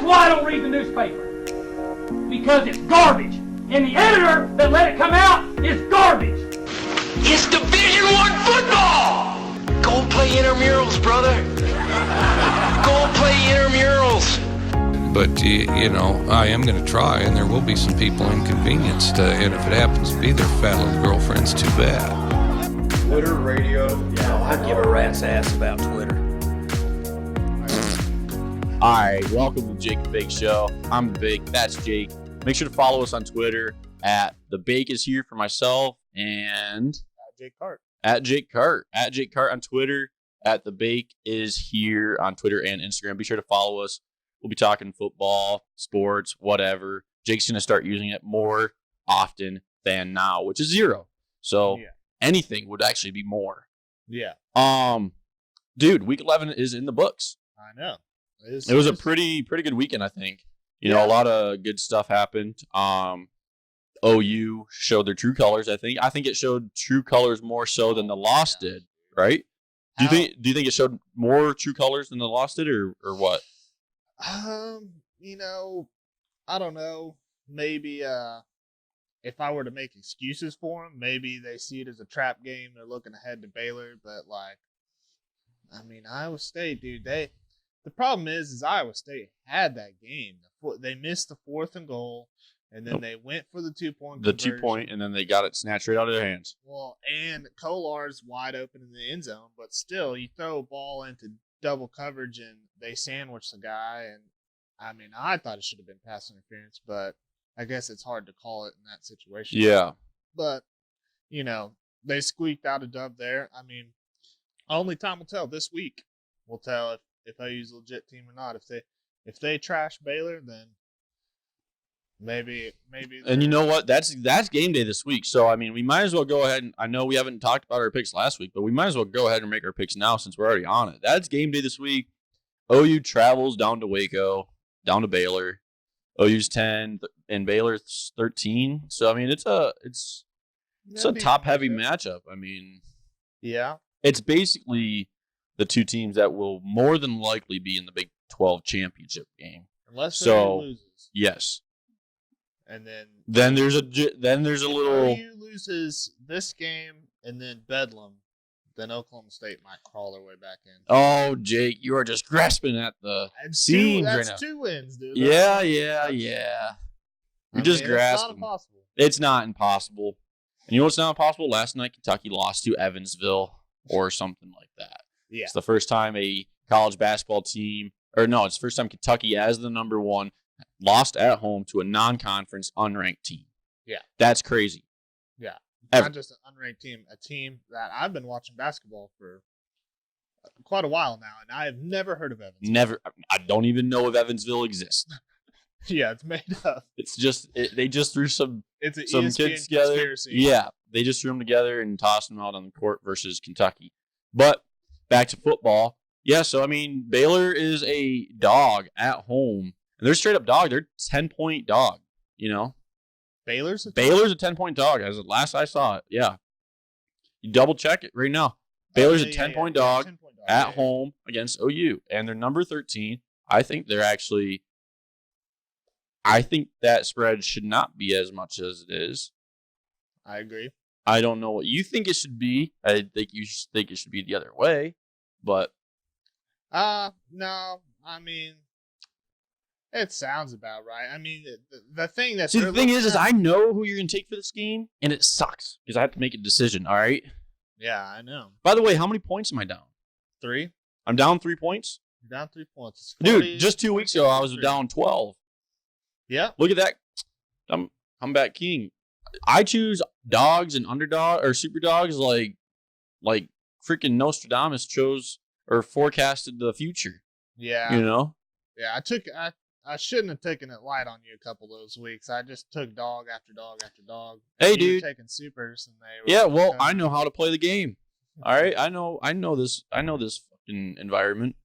That's why I don't read the newspaper. Because it's garbage. And the editor that let it come out is garbage. It's Division I football! Go play intramurals, brother. Go play intramurals. But, you know, I am going to try, and there will be some people inconvenienced. And if it happens to be their fat little girlfriends, too bad. Twitter, radio. Yeah, I'd give a rat's ass about Twitter. All right, welcome to the Jake and Bake Show. I'm the Bake, that's Jake. Make sure to follow us on Twitter at The Bake is here for myself and At Jake Cart. At Jake Cart on Twitter, at The Bake is here on Twitter and Instagram. Be sure to follow us. We'll be talking football, sports, whatever. Jake's going to start using it more often than now, which is 0. So anything would actually be more. Yeah. Dude, week 11 is in the books. I know. It was a pretty good weekend, I think. You know, a lot of good stuff happened. OU showed their true colors, I think. I think it showed true colors more so than the loss did, right? Do you think it showed more true colors than the loss did, or what? You know, I don't know. Maybe if I were to make excuses for them, maybe they see it as a trap game. They're looking ahead to Baylor, but Iowa State, dude, the problem is Iowa State had that game. They missed the 4th and goal, and then they went for the 2-point conversion. The 2-point, and then they got it snatched right out of their hands. Well, and Kolar's wide open in the end zone, but still, you throw a ball into double coverage, and they sandwich the guy. And I thought it should have been pass interference, but I guess it's hard to call it in that situation. Yeah. But, you know, they squeaked out a dub there. Only time will tell. This week will tell if OU's a legit team or not. If they trash Baylor, then maybe. And you know what? That's game day this week. So we might as well go ahead and I know we haven't talked about our picks last week, but we might as well go ahead and make our picks now since we're already on it. That's game day this week. OU travels down to Waco, down to Baylor. OU's 10 and Baylor's 13. So it's a top heavy matchup. Yeah. It's basically the two teams that will more than likely be in the Big 12 championship game. Unless OU loses. Yes. And then there's a little. If OU loses this game and then Bedlam, then Oklahoma State might crawl their way back in. Oh, Jake, you are just grasping at the seams right now. That's 2 wins, dude. Yeah. You're just grasping. It's not impossible. It's not impossible. And you know what's not impossible? Last night, Kentucky lost to Evansville or something like that. Yeah. It's the first time a college basketball team, it's the first time Kentucky as the number 1 lost at home to a non-conference unranked team. Yeah. That's crazy. Yeah. Not just an unranked team, a team that I've been watching basketball for quite a while now, and I have never heard of Evansville. Never. I don't even know if Evansville exists. Yeah, it's made up. It's just they just threw some ESPN kids together. Conspiracy. Yeah, they just threw them together and tossed them out on the court versus Kentucky. But back to football. Yeah, so Baylor is a dog at home, and they're straight up dog. They're 10-point dog. You know, Baylor's a 10-point dog. As the last I saw it, yeah. You double check it right now. Baylor's a 10-point dog at home against OU, and they're number 13. I think that spread should not be as much as it is. I agree. I don't know what you think it should be. I think you think it should be the other way, but no. It sounds about right. The thing that's the thing is I know who you're gonna take for this game, and it sucks because I have to make a decision. All right. Yeah, I know. By the way, how many points am I down? 3. I'm down 3 points. You're down 3 points. 40, dude. Just 2 weeks ago, I was down 12. Yeah. Look at that. I'm back king. I choose dogs and underdog or super dogs like freaking Nostradamus chose or forecasted the future. Yeah. You know? Yeah, I shouldn't have taken it light on you a couple of those weeks. I just took dog after dog after dog. Hey, dude. You were taking supers and they were. Yeah, well, I know how to play the game. All right, I know this fucking environment.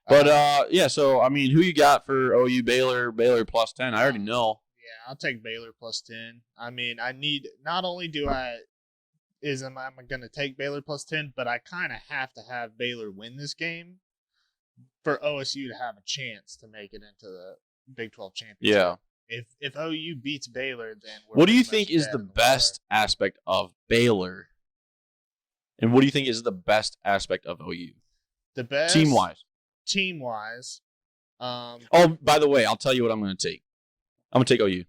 But yeah, so who you got for OU Baylor plus 10? I already know. Yeah, I'll take Baylor plus 10. I need not only am I going to take Baylor plus 10, but I kind of have to have Baylor win this game for OSU to have a chance to make it into Big 12 championship. Yeah. If OU beats Baylor, then we're What do you pretty much think is dead the in water. best aspect of Baylor? And what do you think is the best aspect of OU? The best Team-wise. Team-wise. Oh, by the way, I'll tell you what I'm going to take. I'm going to take OU.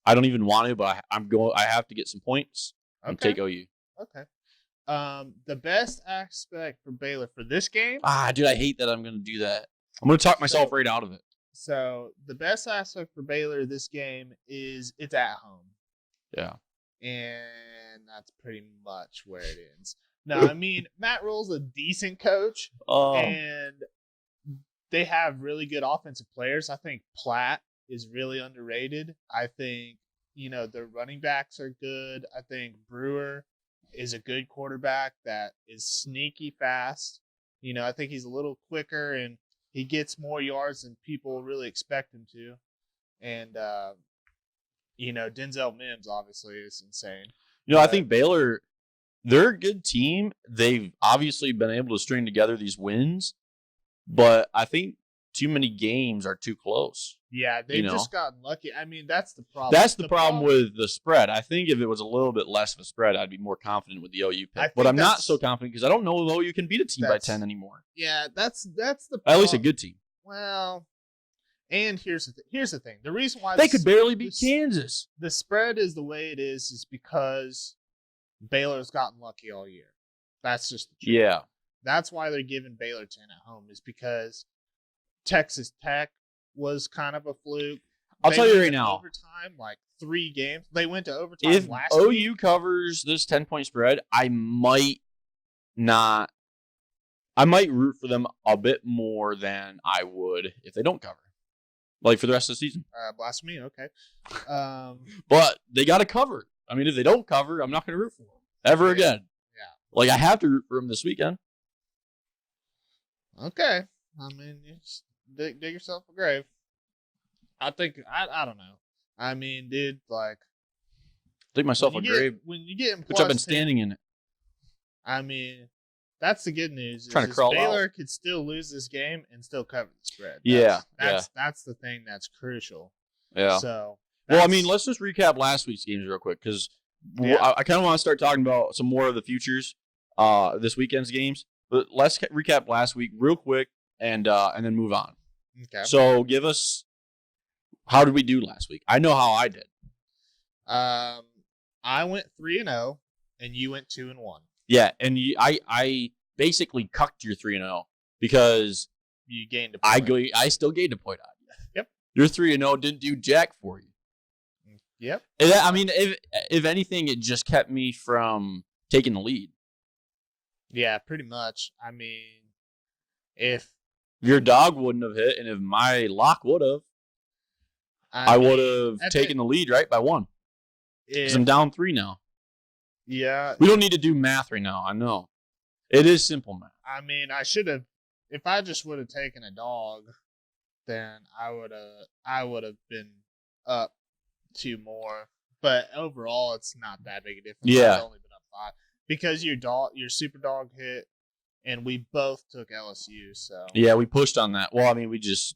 I don't even want to, but I have to get some points and Okay. take OU. Okay. The best aspect for Baylor for this game. Dude, I hate that I'm going to do that. I'm going to talk myself right out of it. So the best aspect for Baylor this game is it's at home. Yeah. And that's pretty much where it ends. No, I mean, Matt Rule's a decent coach, and they have really good offensive players. I think Platt is really underrated. I think, their running backs are good. I think Brewer is a good quarterback that is sneaky fast. I think he's a little quicker, and he gets more yards than people really expect him to. And, Denzel Mims obviously is insane. I think Baylor, they're a good team. They've obviously been able to string together these wins, but I think too many games are too close. Yeah, they've just gotten lucky. I mean, that's the problem. That's the problem with the spread. I think if it was a little bit less of a spread, I'd be more confident with the OU pick. But I'm not so confident because I don't know if OU can beat a team by 10 anymore. Yeah, that's the problem. At least a good team. Well, and here's the thing. The reason why they could barely beat Kansas. The spread is the way it is because Baylor's gotten lucky all year. That's just the truth. Yeah. That's why they're giving Baylor 10 at home, is because Texas Tech was kind of a fluke. I'll tell you right now. Overtime, like 3 games. They went to overtime if last OU week. covers this 10-point spread, I might root for them a bit more than I would if they don't cover. Like for the rest of the season. Blasphemy, okay. But they got to cover. I mean, if they don't cover, I'm not going to root for them ever again. Yeah. Like I have to root for them this weekend. Okay. I mean, you just dig yourself a grave. I think, I don't know. I mean, dude, like. Dig myself a grave. When you get in which I've been 10, standing in it. I mean, that's the good news. Trying to crawl Baylor out. could still lose this game and still cover the spread. That's the thing that's crucial. Yeah. So. Well, I mean, let's just recap last week's games real quick because I kind of want to start talking about some more of the futures, this weekend's games. But let's recap last week real quick and then move on. Okay. So give us, how did we do last week? I know how I did. I went 3-0 and you went 2-1. Yeah, and I basically cucked your 3-0 because you gained a point. I still gained a point on you. Yep. Your 3-0 didn't do jack for you. Yep. I mean, if anything, it just kept me from taking the lead. Yeah, pretty much. I mean, if your dog wouldn't have hit, and if my lock would have, I would have taken the lead, right, by 1. Because I'm down 3 now. Yeah. We don't need to do math right now. I know. It is simple math. I mean, I should have. If I just would have taken a dog, then I would have been up 2 more. But overall, it's not that big a difference. Yeah. I've only been up 5 because your super dog hit, and we both took LSU. So yeah, we pushed on that. Well, I mean, we just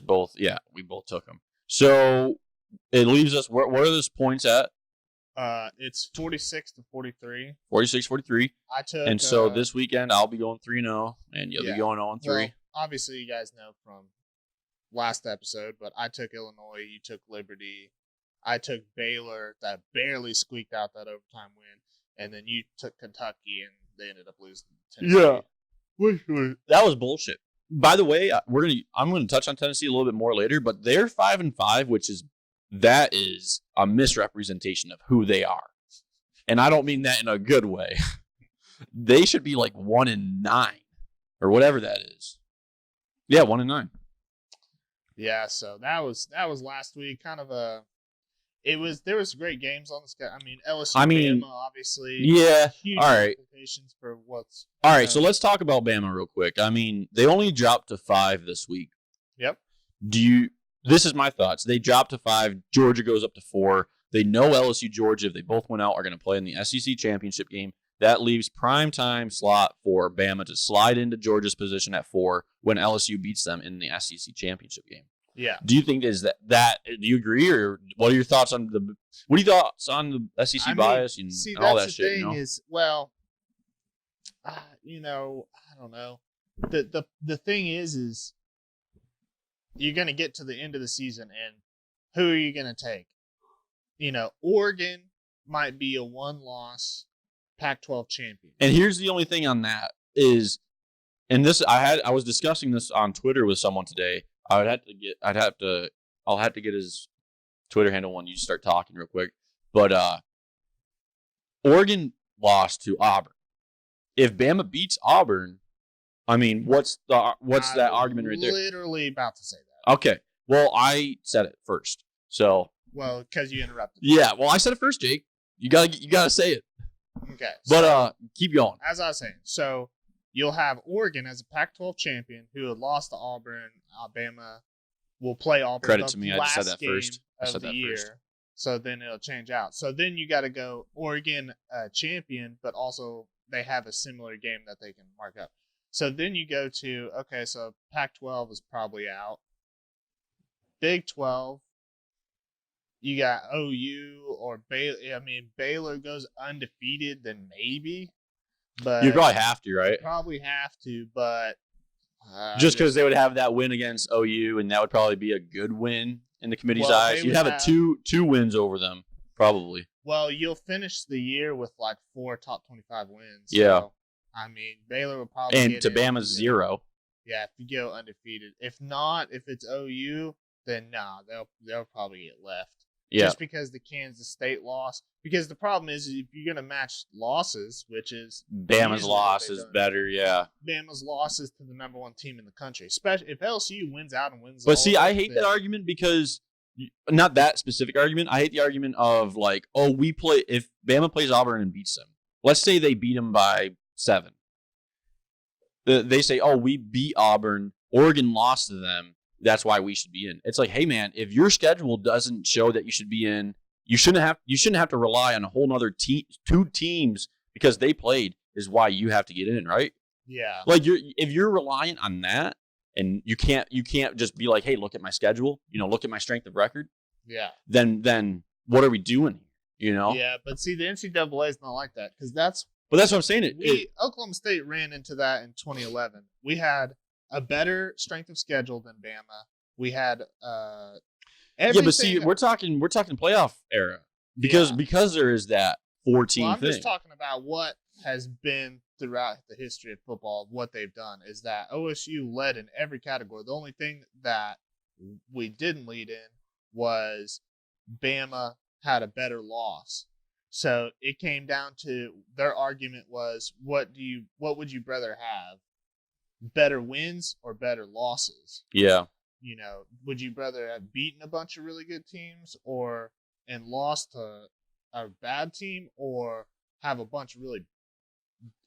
both took them. So it leaves us. What are those points at? It's 46-43. 46-43. I took. And so this weekend I'll be going 3-0, and you'll be going 0-3. Well, obviously, you guys know from last episode, but I took Illinois. You took Liberty. I took Baylor that barely squeaked out that overtime win, and then you took Kentucky, and they ended up losing to Tennessee. Yeah, that was bullshit. By the way, I'm gonna touch on Tennessee a little bit more later, but they're 5-5, which is a misrepresentation of who they are, and I don't mean that in a good way. They should be like 1-9 or whatever that is. Yeah, 1-9. Yeah, so that was last week. Kind of there was great games on the schedule. I mean, LSU, Bama, obviously. Yeah. Huge all right. implications for what's. All right, so let's talk about Bama real quick. I mean, they only dropped to 5 this week. Yep. This is my thoughts. They dropped to 5. Georgia goes up to 4. They know LSU, Georgia, if they both went out, are going to play in the SEC championship game. That leaves prime time slot for Bama to slide into Georgia's position at 4 when LSU beats them in the SEC championship game. Yeah. Do you think is that do you agree, or what are your thoughts on the SEC bias and all that shit? Thing is, I don't know. The thing is you're going to get to the end of the season, and who are you going to take? Oregon might be a one-loss Pac-12 champion. And here's the only thing on that is, and this I was discussing this on Twitter with someone today. I'll have to get his Twitter handle when you start talking real quick. But Oregon lost to Auburn. If Bama beats Auburn, I mean, what's that argument right there? Literally about to say that. Okay. Well, I said it first. So. Well, because you interrupted. Yeah. Well, I said it first, Jake. You gotta say it. Okay. But keep going. As I was saying, so you'll have Oregon as a Pac-12 champion who had lost to Auburn. Alabama will play Auburn. Credit to me. I just said that first. I Of said the that year. first. So then it'll change out. So then you got to go Oregon champion, but also they have a similar game that they can mark up. So then you go to, okay, so Pac-12 is probably out. Big 12, you got OU or Baylor. I mean, Baylor goes undefeated, then maybe. But You'd probably have to, right? Probably have to, but just because they would have that win against OU, and that would probably be a good win in the committee's eyes. You'd have a two wins over them, probably. Well, you'll finish the year with like 4 top 25 wins. Yeah. So, I mean, Baylor would probably And get to in. Bama's 0. Yeah, if you go undefeated. If not, if it's OU, then they'll probably get left. Yeah. Just because the Kansas State loss. Because the problem is if you're going to match losses, which is Bama's usually loss what is they've done, better, yeah. Bama's losses to the number 1 team in the country. Especially if LSU wins out and wins. But all see, of I it, hate then- that argument because not that specific argument. I hate the argument of like, oh, if Bama plays Auburn and beats them. Let's say they beat them by 7. They say, oh, we beat Auburn. Oregon lost to them. That's why we should be in. It's like, hey man, if your schedule doesn't show that you should be in, you shouldn't have to rely on a whole nother 2 teams because they played is why you have to get in, right? Yeah. Like if you're reliant on that and you can't just be like, hey, look at my schedule, look at my strength of record. Yeah. Then what are we doing here? Yeah, but see, the NCAA is not like that because that's But that's what I'm saying. Oklahoma State ran into that in 2011. We had a better strength of schedule than Bama. We had everything. But see, we're talking playoff era because there is that 4-team I'm thing. just talking about what has been throughout the history of football. What they've done is that OSU led in every category. The only thing that we didn't lead in was Bama had a better loss. So it came down to their argument was, what would you rather have? Better wins or better losses? Yeah. Would you rather have beaten a bunch of really good teams and lost to a bad team, or have a bunch of really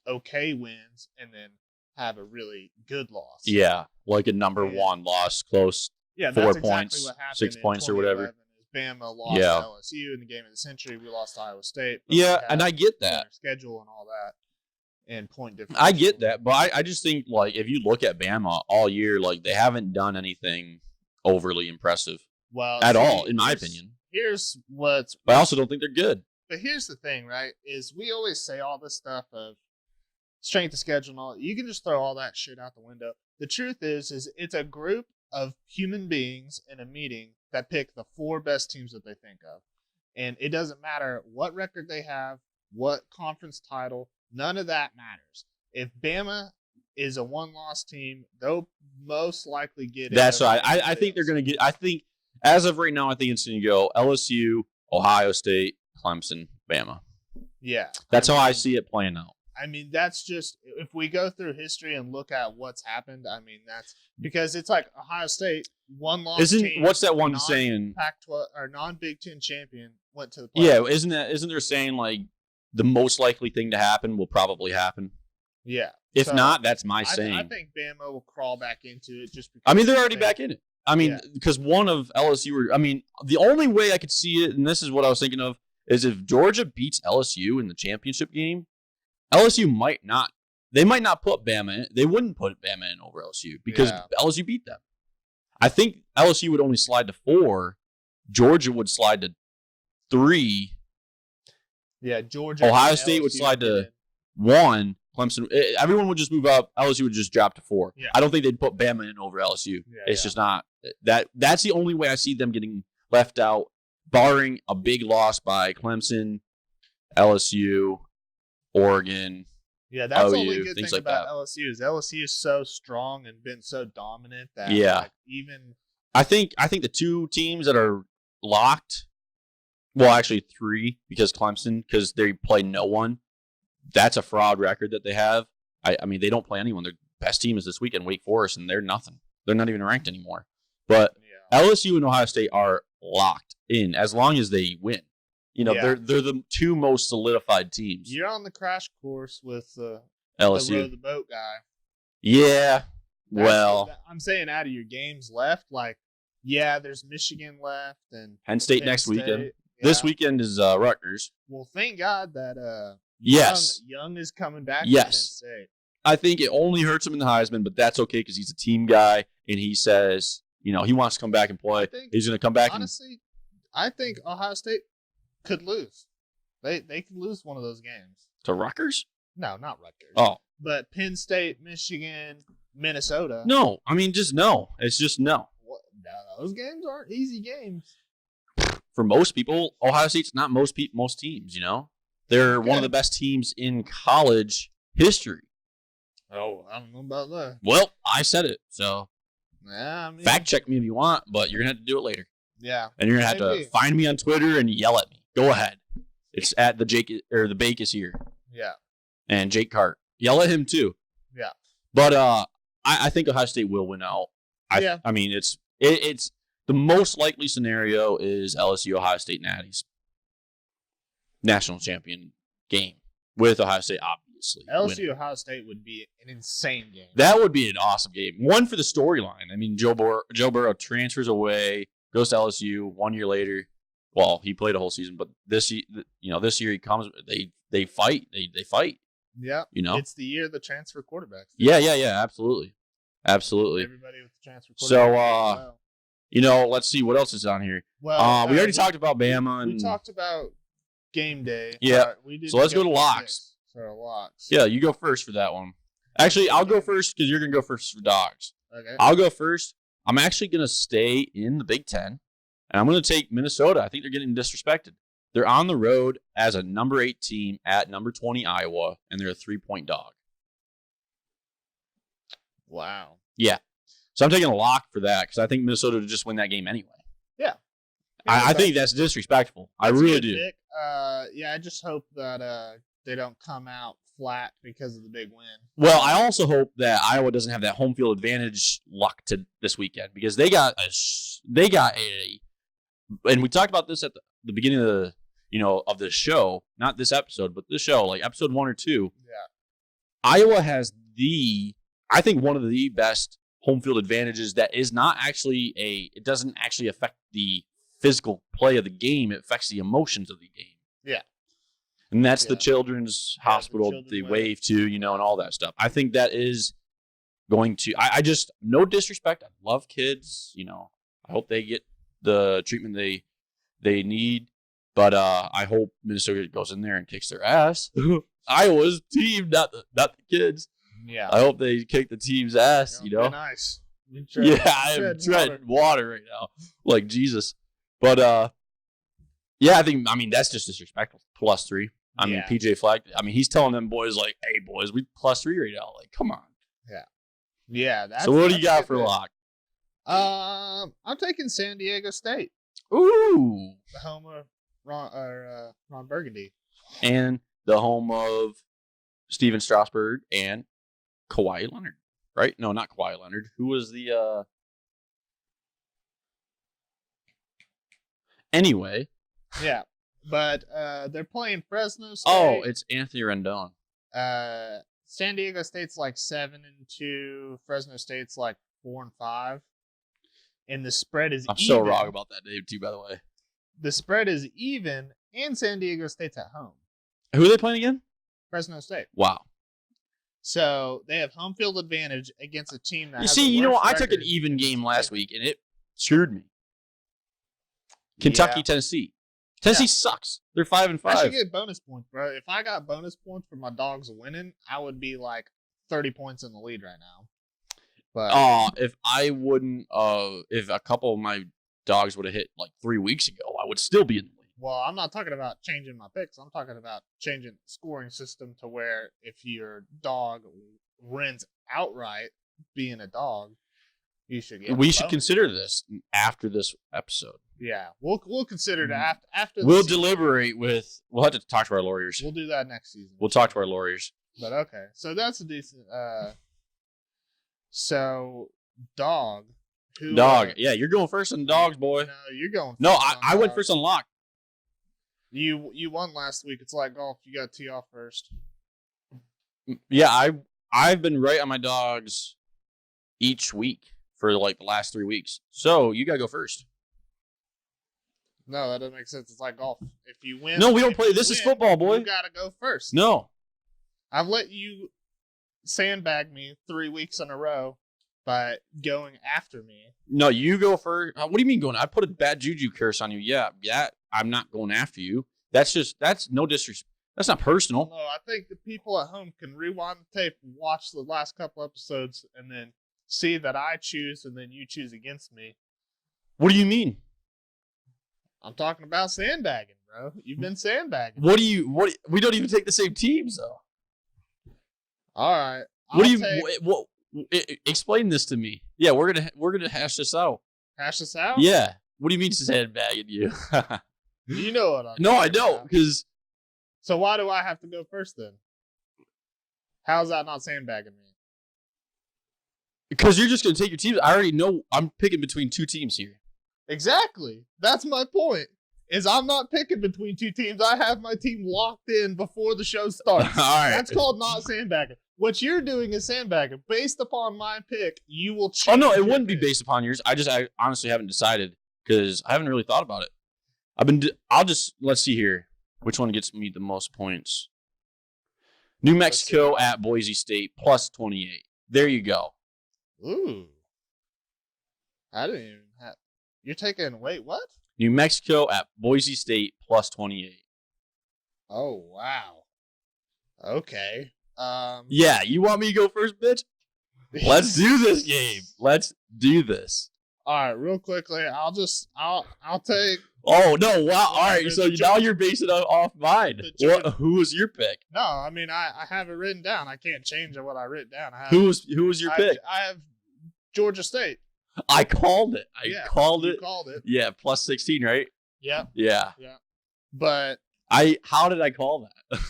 okay wins and then have a really good loss? Yeah, like a number 1 loss, close. Yeah, 4 that's points, exactly what happened 6 in points or whatever. 2011 is Bama lost Yeah. to LSU in the game of the century. We lost to Iowa State. Yeah, and I get that. Their schedule and all that, and point difference. I get that, but I just think, like, if you look at Bama all year, like, they haven't done anything overly impressive at all, in my opinion. Here's what's. But I also don't think they're good. But here's the thing, right? Is we always say all this stuff of strength of schedule and all. You can just throw all that shit out the window. The truth is it's a group of human beings in a meeting that pick the 4 best teams that they think of. And it doesn't matter what record they have, what conference title, none of that matters. If Bama is a 1-loss team, they'll most likely get in. That's right. I think they're going to get, I think, as of right now, I think it's going to go LSU, Ohio State, Clemson, Bama. Yeah. That's how I see it playing out. I mean, that's just, if we go through history and look at what's happened, I mean, that's because it's like Ohio State, 1-loss team. What's that one saying? Pac-12 or non-Big Ten champion went to the playoffs. Yeah, isn't there saying like the most likely thing to happen will probably happen? Yeah. If So, not, that's my saying. I think Bama will crawl back into it just because. I mean, they're already back in it. I mean, because one of LSU, the only way I could see it, and this is what I was thinking of, is if Georgia beats LSU in the championship game, LSU might not. They might not put Bama in. They wouldn't put Bama in over LSU because LSU beat them. I think LSU would only slide to 4. Georgia would slide to 3. Yeah, Georgia. Ohio and State would LSU slide get to in. 1. Clemson. Everyone would just move up. LSU would just drop to 4. Yeah. I don't think they'd put Bama in over LSU. Yeah, It's just not that. That's the only way I see them getting left out, barring a big loss by Clemson, LSU, Oregon. Yeah, that's the only OU, good things thing like about that. LSU is LSU is so strong and been so dominant that Yeah. like, even I think the 2 teams that are locked, well, actually 3 because Clemson, because they play no one. That's a fraud record that they have. I mean, they don't play anyone. Their best team is this weekend, Wake Forest, and they're nothing. They're not even ranked anymore. But yeah. LSU and Ohio State are locked in as long as they win. You know, Yeah. they're the 2 most solidified teams. You're on the crash course with the LSU. row the boat guy. Yeah. That's I'm saying out of your games left, like, yeah, there's Michigan left and Penn State Penn next State. weekend. Yeah. This weekend is Rutgers. Well, thank God that Yes. Young is coming back. Yes. To Penn State. I think it only hurts him in the Heisman, but that's okay because he's a team guy and he says, you know, he wants to come back and play. I think, He's going to come back. honestly, I think Ohio State could lose. They could lose one of those games. To Rutgers? No, not Rutgers. Oh. But Penn State, Michigan, Minnesota. No. I mean, just no. It's just no. What? No, those games aren't easy games. For most people, Ohio State's not most teams, you know? They're one of Okay. the best teams in college history. Oh, I don't know about that. Well, I said it. So Yeah, I mean, fact check me if you want, but you're going to have to do it later. yeah. And you're going to have Maybe. to find me on Twitter and yell at me. Go ahead. It's at the Bake is here. Yeah. And Jake Cart. Yell at him too. Yeah. But I think Ohio State will win out. Yeah. I mean, it's the most likely scenario is LSU Ohio State Natties national champion game with Ohio State obviously. LSU winning. Ohio State would be an insane game. That would be an awesome game. One for the storyline. I mean, Joe Burrow transfers away, goes to LSU 1 year later. Well, he played a whole season, but this year he comes. They fight. They fight. Yeah. You know. It's the year of the transfer quarterbacks. Yeah. Absolutely. Everybody with the transfer quarterbacks. So, you know, let's see what else is on here. well, We already talked about Bama and We talked about game day. Yeah. We didn't So let's go to game locks. picks. So locks. yeah, you go first for that one. Actually, I'll go first because you're gonna go first for dogs. Okay. I'll go first. I'm actually gonna stay in the Big Ten, and I'm gonna take Minnesota. I think they're getting disrespected. They're on the road as a number 8 team at number 20 Iowa, and they're a 3-point dog. Wow. Yeah. So I'm taking a lock for that because I think Minnesota would just win that game anyway. Yeah. I think that's disrespectful. I That's a really good do. pick. Yeah, I just hope that they don't come out flat because of the big win. Well, I also hope that Iowa doesn't have that home field advantage luck to this weekend because they got a, and we talked about this at the beginning of the of the show, not this episode, but this show, like episode 1 or 2. Yeah. Iowa has I think one of the best home field advantages that is not actually it doesn't actually affect the physical play of the game. It affects the emotions of the game. Yeah. And that's Yeah. the children's Yeah, the hospital children they wave. wave to, and all that stuff. I think that is going to, I just, no disrespect. I love kids, I hope they get the treatment they need. But I hope Minnesota goes in there and kicks their ass. Iowa's team, not the kids. Yeah. I hope they kick the team's ass, Be nice. You tread- Yeah, I am tread treading water right now, like Jesus. But yeah, I mean that's just disrespectful. +3. I mean, Yeah. PJ Fleck. I mean, he's telling them boys like, "Hey, boys, we +3 right now." Like, come on. Yeah. That's, So what do you that's got good for pick. lock? I'm taking San Diego State, Ooh, the home of Ron Burgundy. and the home of Steven Strasburg and Kawhi Leonard, right? No, not Kawhi Leonard. Who was the? Anyway. Yeah, but they're playing Fresno State. Oh, it's Anthony Rendon. San Diego State's like 7-2. Fresno State's like 4-5, and the spread is. I'm even. so wrong about that name too, by the way. The spread is even, and San Diego State's at home. Who are they playing again? Fresno State. Wow. So they have home field advantage against a team that. You has see, a you know, worse I took an record. even game last week, and it screwed me. Kentucky, Yeah. Tennessee. Tennessee sucks. They're 5-5. I should get bonus points, bro. If I got bonus points for my dogs winning, I would be like 30 points in the lead right now. But If I wouldn't, if a couple of my dogs would have hit like 3 weeks ago, I would still be in the lead. well, I'm not talking about changing my picks. I'm talking about changing the scoring system to where if your dog wins outright, being a dog, you should get. We a should bonus. consider this after this episode. Yeah, we'll consider that after. the We'll season. deliberate with. We'll have to talk to our lawyers. We'll do that next season. We'll talk to our lawyers. But okay, so that's a decent. So dog. Who, Dog. Yeah, you're going first on dogs, boy. No, you're going. No, first on I went dog. first on lock. You won last week. It's like golf. You got to tee off first. Yeah, I've been right on my dogs each week for like the last 3 weeks. So you gotta go first. No, that doesn't make sense. It's like golf. If you win, No, we don't if play. you This is win, football, boy. You gotta go first. No. I've let you sandbag me 3 weeks in a row by going after me. No, you go first. What do you mean going? I put a bad juju curse on you. Yeah, I'm not going after you. That's no disrespect. That's not personal. No, I think the people at home can rewind the tape and watch the last couple episodes and then see that I choose and then you choose against me. What do you mean? I'm talking about sandbagging, bro. You've been sandbagging. What? We don't even take the same teams though. All right. Explain this to me. Yeah, we're gonna hash this out. Hash this out? Yeah. What do you mean sandbagging you? You know what I'm No, I talking don't, about. because So why do I have to go first then? How's that not sandbagging me? you're just gonna take your teams. I already know. I'm picking between two teams here. Exactly. That's my point. Is I'm not picking between two teams. I have my team locked in before the show starts. All right. That's called not sandbagging. What you're doing is sandbagging. Based upon my pick, you will change. Oh no, it your wouldn't be pick. based upon yours. I honestly haven't decided because I haven't really thought about it. Let's see here. Which one gets me the most points? New Mexico at Boise State plus 28. There you go. Ooh. I didn't even have. You're taking. Wait, what? New Mexico at Boise State plus 28. Oh wow. Okay. Yeah, you want me to go first, bitch? Let's do this game. Let's do this. All right, real quickly. I'll take. Oh no! Wow. All right. the So Georgia- now you're basing it off mine. the Georgia- Who was your pick? No, I mean I have it written down. I can't change what I written down. I have, Who was your pick? I have Georgia State. I called it. Yeah, called you it. Called it. Yeah, plus 16, right? Yeah, Yeah. but How did I call that?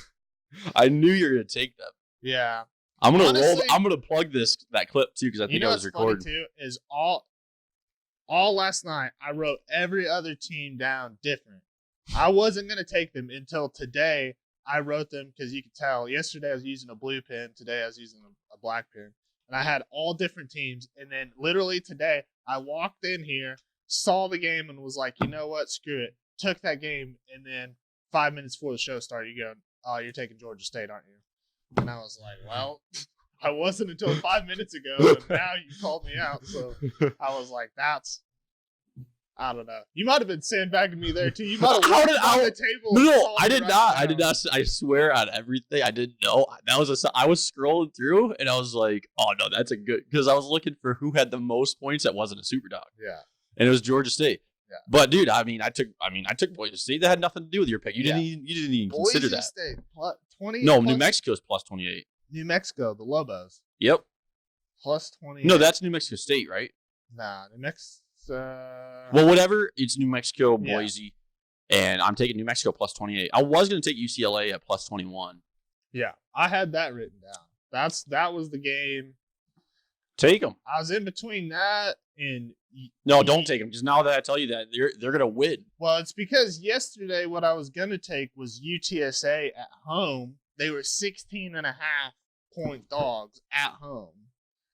I knew you were gonna take them. yeah, I'm gonna Honestly- I'm gonna plug that clip too because I you think know I what's was funny recording. too is all last night I wrote every other team down different. I wasn't gonna take them until today. I wrote them because you could tell. Yesterday I was using a blue pen. Today I was using a black pen, and I had all different teams. And then literally today I walked in here, saw the game, and was like, you know what, screw it. Took that game, and then 5 minutes before the show started, you go, oh, you're taking Georgia State, aren't you? And I was like, well, I wasn't until 5 minutes ago, and now you called me out. So I was like, I don't know. You might have been sandbagging me there too. You might have How walked did on I- the table. No, and no, called I me did right not. I now. did not. I swear on everything. I didn't know. I was scrolling through and I was like, oh no, that's a good because I was looking for who had the most points that wasn't a super dog, Yeah. and it was Georgia State. Yeah. But dude, I took Boise State. That had nothing to do with your pick. You Yeah. didn't even consider Boise that. State plus 20. No, plus New Mexico's plus 28. New Mexico, the Lobos Yep. plus 20. No, that's New Mexico State, right? nah. New Mexico. Well, whatever. It's New Mexico, Yeah. Boise, and I'm taking New Mexico plus 28. I was going to take UCLA at plus 21. Yeah, I had that written down. That was the game. Take them. I was in between that and. No, don't take them because now that I tell you that they're going to win. Well, it's because yesterday what I was going to take was UTSA at home. They were 16.5-point dogs at home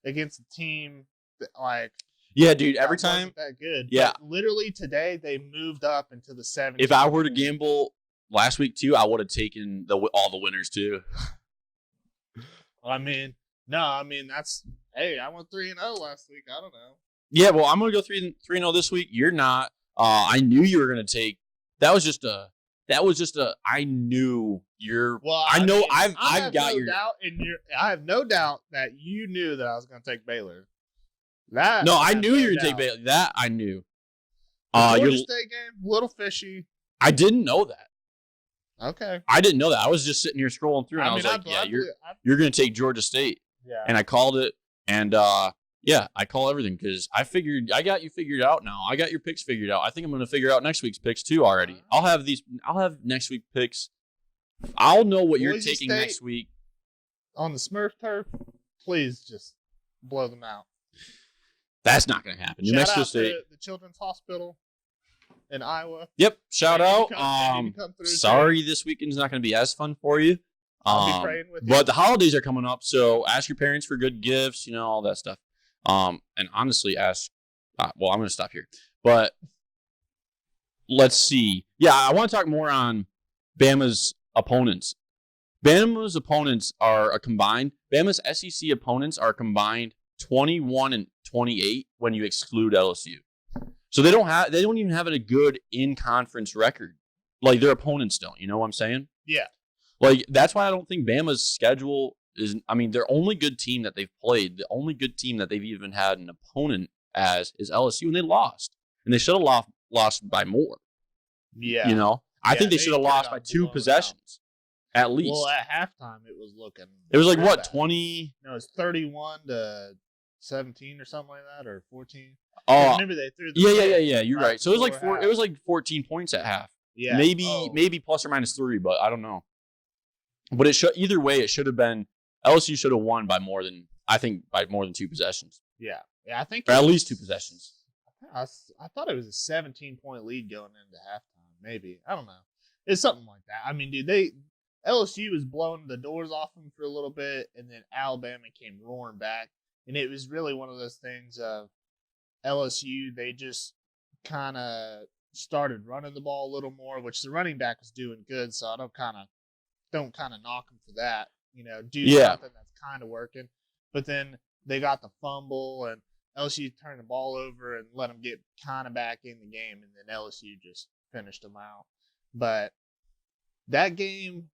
against a team that, like, Yeah, dude. Every that time, wasn't that good. Yeah. But literally today they moved up into the 70s. if I were to gamble last week too, I would have taken all the winners too. I mean, that's hey, I went 3-0 last week. I don't know. Yeah, well, I'm gonna go 3-0 this week. You're not. I knew you were gonna take. That was just a. I knew you're. Well, I know. mean, I've got no your. doubt I have no doubt that you knew that I was going to take Baylor. That No, I knew you were no gonna take doubt. Baylor. That I knew. The Georgia State game, little fishy. I didn't know that. Okay. I didn't know that. I was just sitting here scrolling through, and I was like, I believe- you're gonna take Georgia State, yeah. and I called it, and yeah, I call everything because I figured I got you figured out now. I got your picks figured out. I think I'm gonna figure out next week's picks too already. I'll have next week picks. I'll know what you're Boise taking State next week. on the Smurf turf. Please just blow them out. That's not gonna happen. New Shout Mexico out State. to the Children's Hospital in Iowa. Yep. Shout They need out. to come through, too. Sorry, this weekend's not gonna be as fun for you. I'll be praying with you. But the holidays are coming up, so ask your parents for good gifts, all that stuff. And honestly, ask. Well, I'm going to stop here. But let's see. Yeah, I want to talk more on Bama's opponents. Bama's opponents are a combined. Bama's SEC opponents are combined 21-28 when you exclude LSU. So they don't even have a good in-conference record. Like their opponents don't. You know what I'm saying? Yeah. Like, that's why I don't think Bama's schedule is... I mean, their only good team that they've played, the only good team that they've even had an opponent as is LSU, and they lost. And they should have lost by more. Yeah. I think they should have could lost by 2 blown out. possessions, at least. Well, at halftime, it was looking... It was like, real what, bad. 20... No, it's 31-17 or something like that, or 14. Oh, Remember they threw the yeah. You're right. So it was like before half. it was like 14 points at half. Yeah. Maybe plus or minus 3, but I don't know. But either way, it should have been LSU should have won by more than 2 possessions, Yeah. I think or at least 2 possessions. I thought it was a 17-point lead going into halftime. Maybe, I don't know. It's something like that. I mean, dude, LSU was blowing the doors off them for a little bit, and then Alabama came roaring back, and it was really one of those things of LSU. They just kind of started running the ball a little more, which the running back was doing good. So I don't kind of knock him for that. Do something that's kind of working. But then they got the fumble, and LSU turned the ball over and let them get kind of back in the game, and then LSU just finished them out. But that game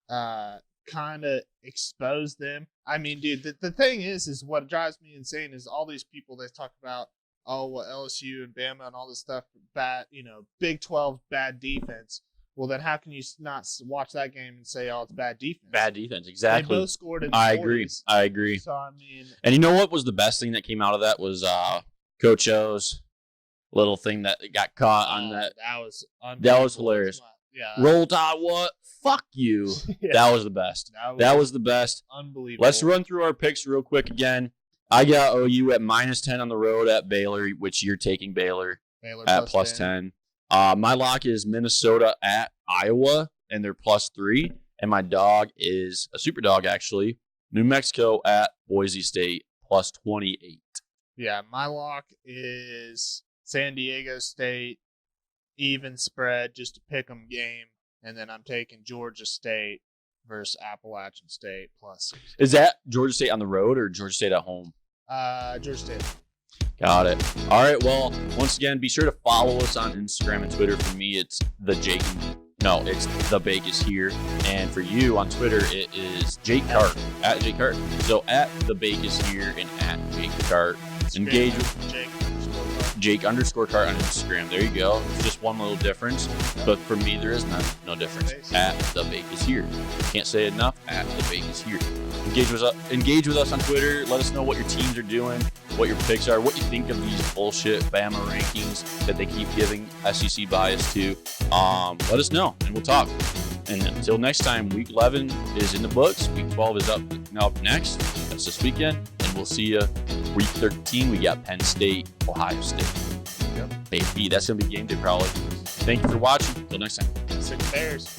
kind of exposed them. I mean, dude, the thing is what drives me insane is all these people they talk about, LSU and Bama and all this stuff, bad, Big 12 bad defense. Well, then how can you not watch that game and say, it's bad defense? Bad defense, exactly. They both scored in the I 40s. agree. So, I mean... And you know what was the best thing that came out of that was Coach O's little thing that got caught on that. That was hilarious. Yeah. Roll Tide, what? Fuck you. Yeah. That was the best. That was the best. Unbelievable. Let's run through our picks real quick again. I got OU at -10 on the road at Baylor, which you're taking Baylor at plus 10. My lock is Minnesota at Iowa, and they're +3. And my dog is a super dog, actually. New Mexico at Boise State, +28. Yeah, my lock is San Diego State, even spread, just a pick 'em game. And then I'm taking Georgia State versus Appalachian State +6. Is that Georgia State on the road or Georgia State at home? Georgia State. Got it. All right. Well, once again, be sure to follow us on Instagram and Twitter. For me, it's it's The Bake is Here. And for you on Twitter, it is Jake Cart, at Jake Cart. So at The Bake is Here and at Jake Cart. Engage with Jake_Cart on Instagram. There you go. It's just one little difference. But for me, there is no difference. At The Bake is Here. Can't say it enough. At The Bake is Here. Engage with us on Twitter. Let us know what your teams are doing, what your picks are, what you think of these bullshit Bama rankings that they keep giving SEC bias to. Let us know, and we'll talk. And until next time, Week 11 is in the books. Week 12 is up next. That's this weekend. And we'll see you Week 13. We got Penn State, Ohio State. Yep. Baby, that's going to be game day probably. Thank you for watching. Until next time. Sick Bears.